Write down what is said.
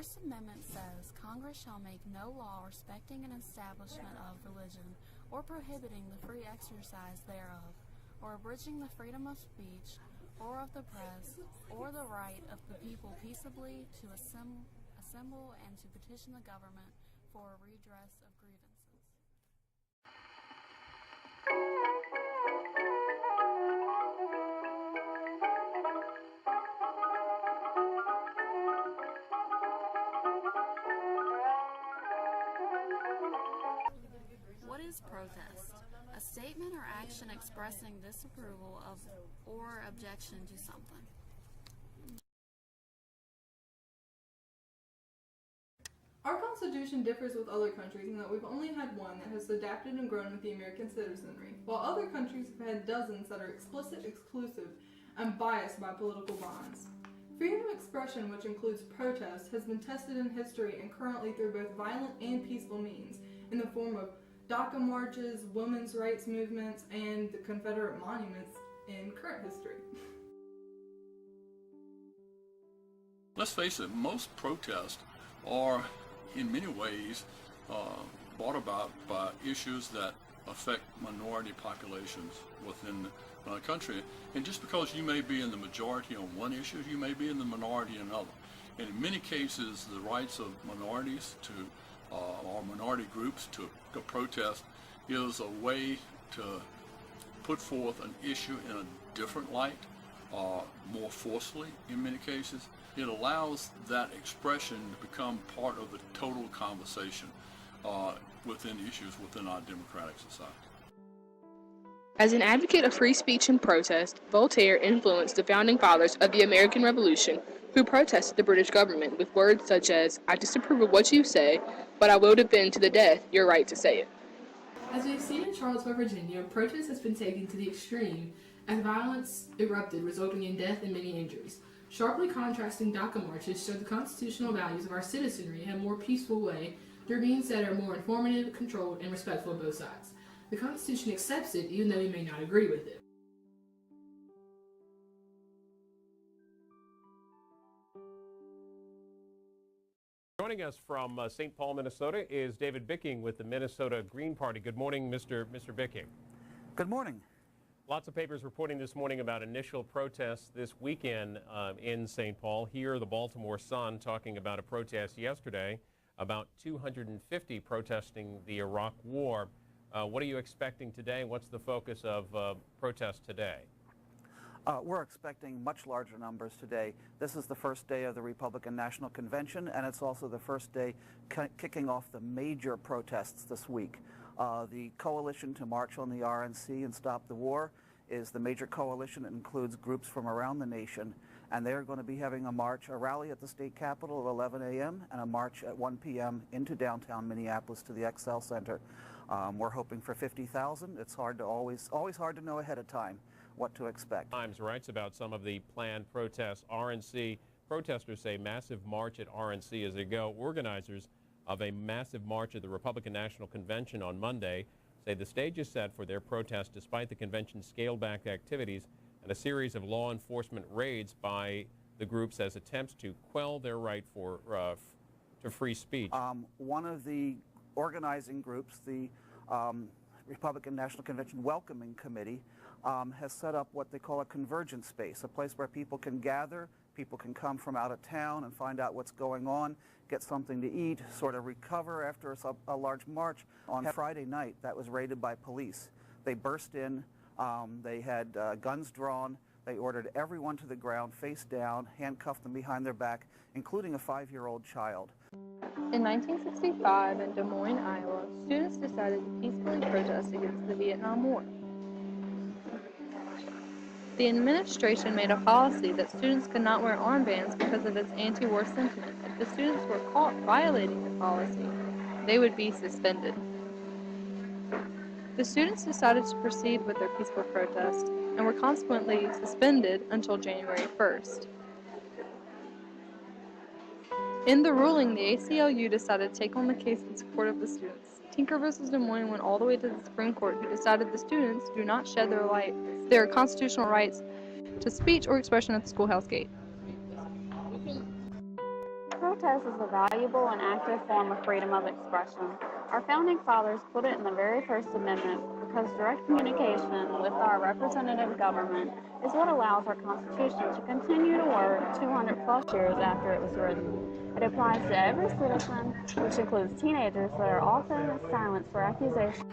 First Amendment says, Congress shall make no law respecting an establishment of religion, or prohibiting the free exercise thereof, or abridging the freedom of speech, or of the press, or the right of the people peaceably to assemble and to petition the government for a redress of grievances. What is protest? A statement or action expressing disapproval of or objection to something. Our Constitution differs with other countries in that we've only had one that has adapted and grown with the American citizenry, while other countries have had dozens that are explicit, exclusive, and biased by political bonds. Freedom of expression, which includes protest, has been tested in history and currently through both violent and peaceful means, in the form of DACA marches, women's rights movements, and the Confederate monuments in current history. Let's face it, most protests are in many ways brought about by issues that affect minority populations within the country. And just because you may be in the majority on one issue, you may be in the minority in another. And in many cases, the rights of minorities to or minority groups to protest is a way to put forth an issue in a different light, more forcefully in many cases. It allows that expression to become part of the total conversation within issues within our democratic society. As an advocate of free speech and protest, Voltaire influenced the founding fathers of the American Revolution, who protested the British government with words such as, "I disapprove of what you say, but I will defend to the death your right to say it." As we've seen in Charlottesville, Virginia, protest has been taken to the extreme as violence erupted, resulting in death and many injuries. Sharply contrasting DACA marches show the constitutional values of our citizenry in a more peaceful way through means that are more informative, controlled, and respectful of both sides. The Constitution accepts it even though we may not agree with it. Joining us from St. Paul, Minnesota is David Bicking with the Minnesota Green Party. Good morning, Mr. Bicking. Good morning. Lots of papers reporting this morning about initial protests this weekend in St. Paul. Here, the Baltimore Sun talking about a protest yesterday, about 250 protesting the Iraq War. What are you expecting today? What's the focus of protests today? We're expecting much larger numbers today. This is the first day of the Republican National Convention, and it's also the first day kicking off the major protests this week. The Coalition to March on the RNC and Stop the War is the major coalition. It includes groups from around the nation, and they're going to be having a rally at the state capitol at 11 a.m. and a march at 1 p.m. into downtown Minneapolis to the XL Center. We're hoping for 50,000. It's always hard to know ahead of time what to expect. Times writes about some of the planned protests. RNC protesters say massive march at RNC as they go. Organizers of a massive march at the Republican National Convention on Monday say the stage is set for their protest despite the convention's scaled-back activities and a series of law enforcement raids by the groups as attempts to quell their right to free speech. One of the organizing groups, the Republican National Convention Welcoming Committee, has set up what they call a convergence space, a place where people can gather, people can come from out of town and find out what's going on, get something to eat, sort of recover after a large march. On Friday night, that was raided by police. They burst in, they had guns drawn, they ordered everyone to the ground, face down, handcuffed them behind their back, including a 5-year-old child. In 1965, in Des Moines, Iowa, students decided to peacefully protest against the Vietnam War. The administration made a policy that students could not wear armbands because of its anti-war sentiment. If the students were caught violating the policy, they would be suspended. The students decided to proceed with their peaceful protest and were consequently suspended until January 1st. In the ruling, the ACLU decided to take on the case in support of the students. Tinker vs. Des Moines went all the way to the Supreme Court, who decided the students do not shed their constitutional rights to speech or expression at the schoolhouse gate. Protest is a valuable and active form of freedom of expression. Our founding fathers put it in the very first amendment because direct communication with our representative government is what allows our Constitution to continue to work 200 plus years after it was written. It applies to every citizen, which includes teenagers that are often silenced for accusations